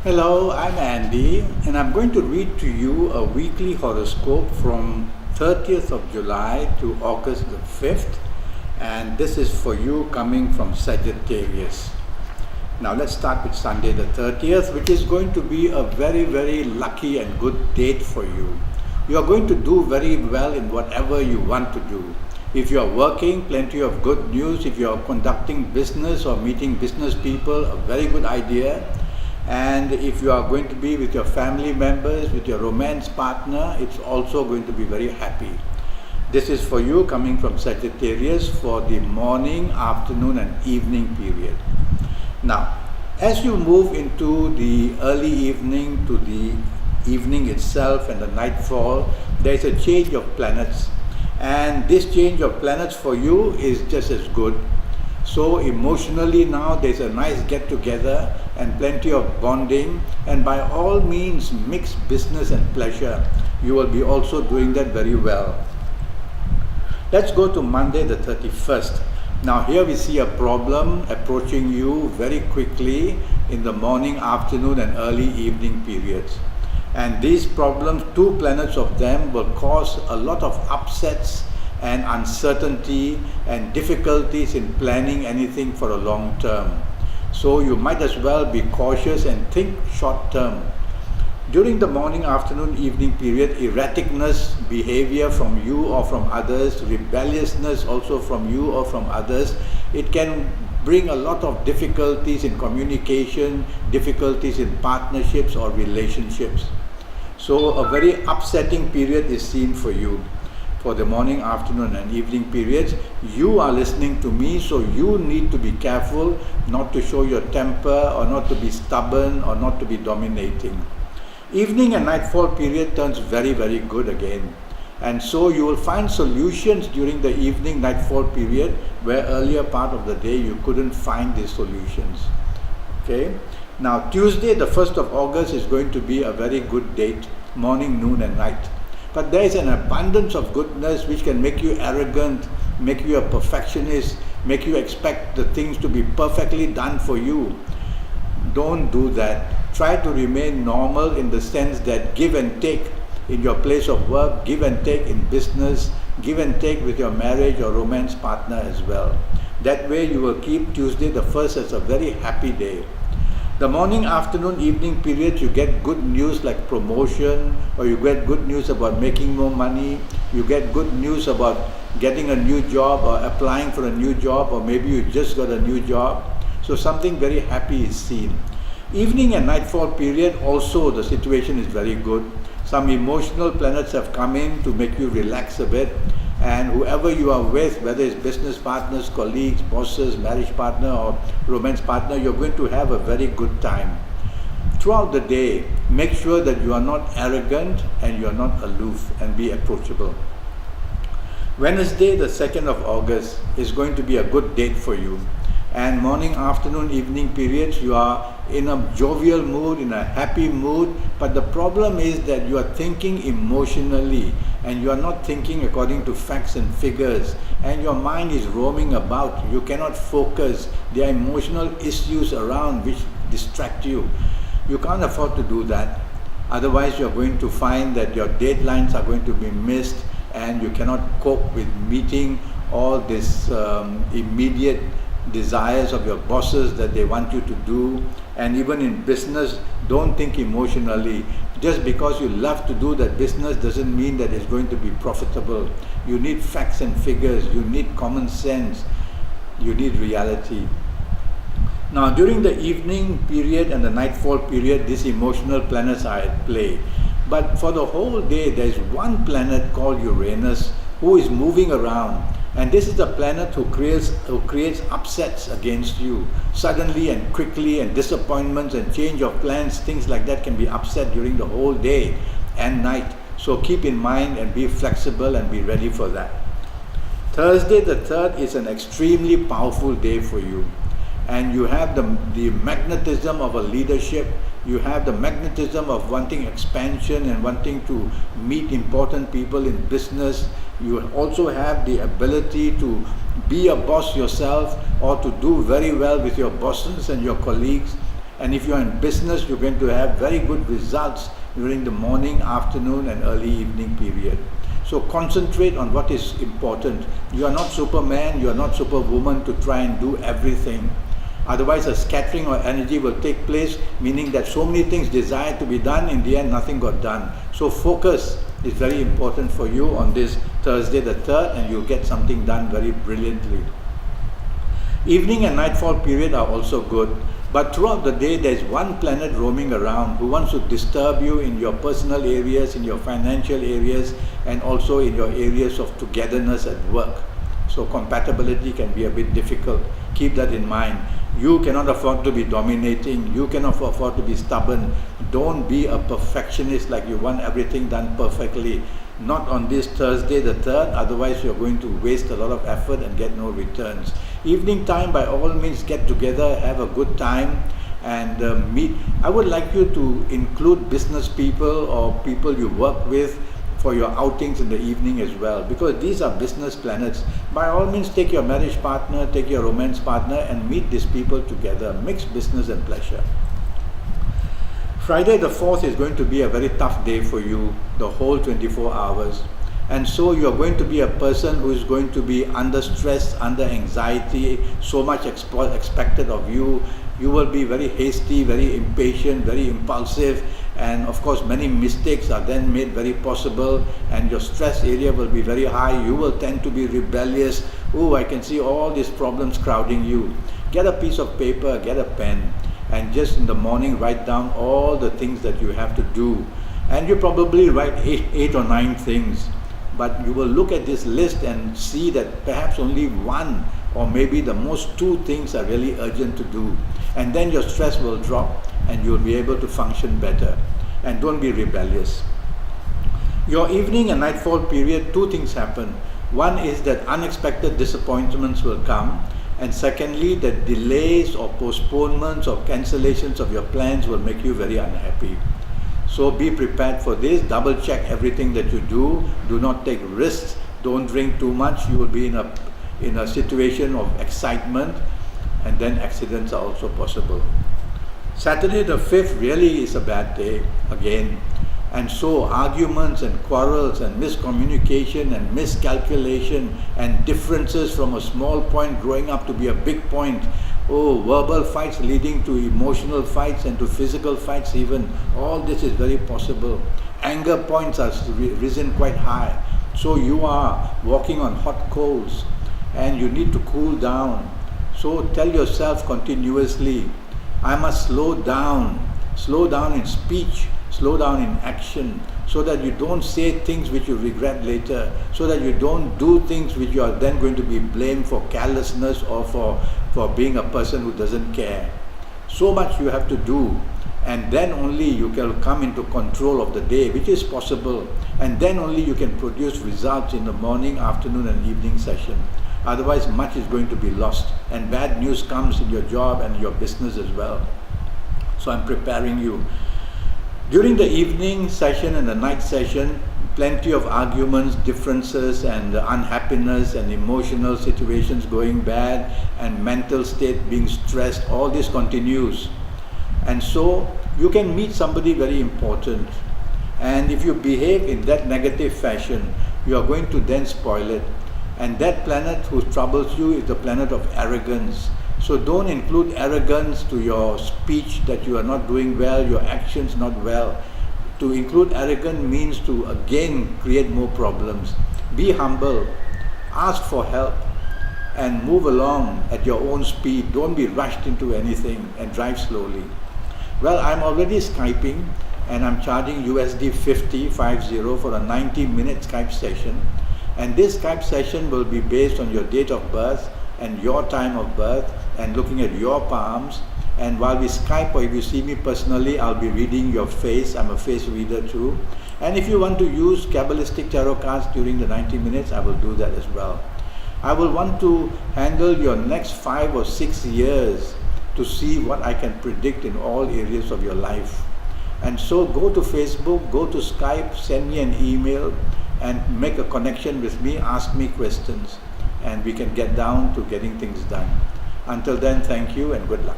Hello, I'm Andy, and I'm going to read to you a weekly horoscope from 30th of July to August the 5th, and this is for you coming from Sagittarius. Now let's start with Sunday the 30th, which is going to be a very, very lucky and good date for you. You are going to do very well in whatever you want to do. If you are working, plenty of good news. If you are conducting business or meeting business people, a very good idea. And if you are going to be with your family members, with your romance partner, it's also going to be very happy. This is for you coming from Sagittarius for the morning, afternoon and evening period. Now, as you move into the early evening to the evening itself and the nightfall, there is a change of planets. And this change of planets for you is just as good. So emotionally now there's a nice get together and plenty of bonding, and by all means mix business and pleasure. You will be also doing that very well. Let's go to Monday the 31st. Now here we see a problem approaching you very quickly in the morning, afternoon and early evening periods. And these problems, two planets of them, will cause a lot of upsets and uncertainty and difficulties in planning anything for a long term. So you might as well be cautious and think short term. During the morning, afternoon, evening period, erraticness, behavior from you or from others, rebelliousness also from you or from others, it can bring a lot of difficulties in communication, difficulties in partnerships or relationships. So a very upsetting period is seen for you. For the morning, afternoon and evening periods, you are listening to me, so you need to be careful not to show your temper or not to be stubborn or not to be dominating. Evening and nightfall period turns very, very good again. And so you will find solutions during the evening nightfall period where earlier part of the day you couldn't find these solutions. Okay. Now Tuesday the 1st of August is going to be a very good date, morning, noon and night. But there is an abundance of goodness which can make you arrogant, make you a perfectionist, make you expect the things to be perfectly done for you. Don't do that. Try to remain normal in the sense that give and take in your place of work, give and take in business, give and take with your marriage or romance partner as well. That way you will keep Tuesday the 1st as a very happy day. The morning, afternoon, evening period, you get good news like promotion, or you get good news about making more money, you get good news about getting a new job or applying for a new job, or maybe you just got a new job. So something very happy is seen. Evening and nightfall period also the situation is very good. Some emotional planets have come in to make you relax a bit, and whoever you are with, whether it's business partners, colleagues, bosses, marriage partner or romance partner, you're going to have a very good time. Throughout the day, make sure that you are not arrogant and you are not aloof, and be approachable. Wednesday the 2nd of August is going to be a good date for you. And morning, afternoon, evening periods, you are in a jovial mood, in a happy mood, but the problem is that you are thinking emotionally and you are not thinking according to facts and figures, and your mind is roaming about. You cannot focus. There are emotional issues around which distract you. You can't afford to do that. Otherwise, you're going to find that your deadlines are going to be missed and you cannot cope with meeting all this immediate desires of your bosses that they want you to do. And even in business, don't think emotionally. Just because you love to do that business doesn't mean that it's going to be profitable. You need facts and figures, you need common sense, you need reality. Now during the evening period and the nightfall period, these emotional planets are at play. But for the whole day, there is one planet called Uranus who is moving around. And this is the planet who creates upsets against you. Suddenly and quickly, and disappointments and change of plans, things like that can be upset during the whole day and night. So keep in mind and be flexible and be ready for that. Thursday the 3rd is an extremely powerful day for you. And you have the magnetism of a leadership. You have the magnetism of wanting expansion and wanting to meet important people in business. You also have the ability to be a boss yourself or to do very well with your bosses and your colleagues. And if you're in business, you're going to have very good results during the morning, afternoon and early evening period. So concentrate on what is important. You are not Superman, you are not Superwoman to try and do everything. Otherwise, a scattering of energy will take place, meaning that so many things desired to be done, in the end nothing got done. So focus is very important for you on this Thursday the 3rd, and you'll get something done very brilliantly. Evening and nightfall period are also good, but throughout the day there's one planet roaming around who wants to disturb you in your personal areas, in your financial areas, and also in your areas of togetherness at work. So compatibility can be a bit difficult. Keep that in mind. You cannot afford to be dominating. You cannot afford to be stubborn. Don't be a perfectionist like you want everything done perfectly. Not on this Thursday the 3rd, otherwise you're going to waste a lot of effort and get no returns. Evening time, by all means, get together, have a good time and meet. I would like you to include business people or people you work with for your outings in the evening as well, because these are business planets. By all means, take your marriage partner, take your romance partner and meet these people together. Mix business and pleasure. Friday the 4th is going to be a very tough day for you, the whole 24 hours. And so you're going to be a person who is going to be under stress, under anxiety, so much expected of you. You will be very hasty, very impatient, very impulsive, and of course many mistakes are then made very possible, and your stress area will be very high. You will tend to be rebellious. Oh, I can see all these problems crowding you. Get a piece of paper, get a pen, and just in the morning write down all the things that you have to do. And you probably write eight or nine things, but you will look at this list and see that perhaps only one or maybe the most two things are really urgent to do. And then your stress will drop and you'll be able to function better. And don't be rebellious. Your evening and nightfall period, two things happen. One is that unexpected disappointments will come, and secondly, that delays or postponements or cancellations of your plans will make you very unhappy. So be prepared for this. Double check everything that you do. Do not take risks. Don't drink too much. You will be in a situation of excitement, and then accidents are also possible. Saturday the 5th really is a bad day again. And so arguments and quarrels and miscommunication and miscalculation and differences from a small point growing up to be a big point. Oh, verbal fights leading to emotional fights and to physical fights even. All this is very possible. Anger points are risen quite high. So you are walking on hot coals and you need to cool down. So tell yourself continuously, I must slow down in speech, slow down in action, so that you don't say things which you regret later, so that you don't do things which you are then going to be blamed for carelessness or for being a person who doesn't care. So much you have to do, and then only you can come into control of the day, which is possible, and then only you can produce results in the morning, afternoon and evening session. Otherwise, much is going to be lost, and bad news comes in your job and your business as well. So I'm preparing you. During the evening session and the night session, plenty of arguments, differences and unhappiness and emotional situations going bad and mental state being stressed, all this continues. And so you can meet somebody very important, and if you behave in that negative fashion, you are going to then spoil it. And that planet who troubles you is the planet of arrogance. So don't include arrogance to your speech that you are not doing well, your actions not well. To include arrogance means to again create more problems. Be humble, ask for help, and move along at your own speed. Don't be rushed into anything, and drive slowly. Well, I'm already Skyping, and I'm charging USD 50 for a 90-minute Skype session. And this Skype session will be based on your date of birth and your time of birth and looking at your palms. And while we Skype, or if you see me personally, I'll be reading your face. I'm a face reader too. And if you want to use Kabbalistic tarot cards during the 90 minutes, I will do that as well. I will want to handle your next 5 or 6 years to see what I can predict in all areas of your life. And so go to Facebook, go to Skype, send me an email, and make a connection with me, ask me questions, and we can get down to getting things done. Until then, thank you and good luck.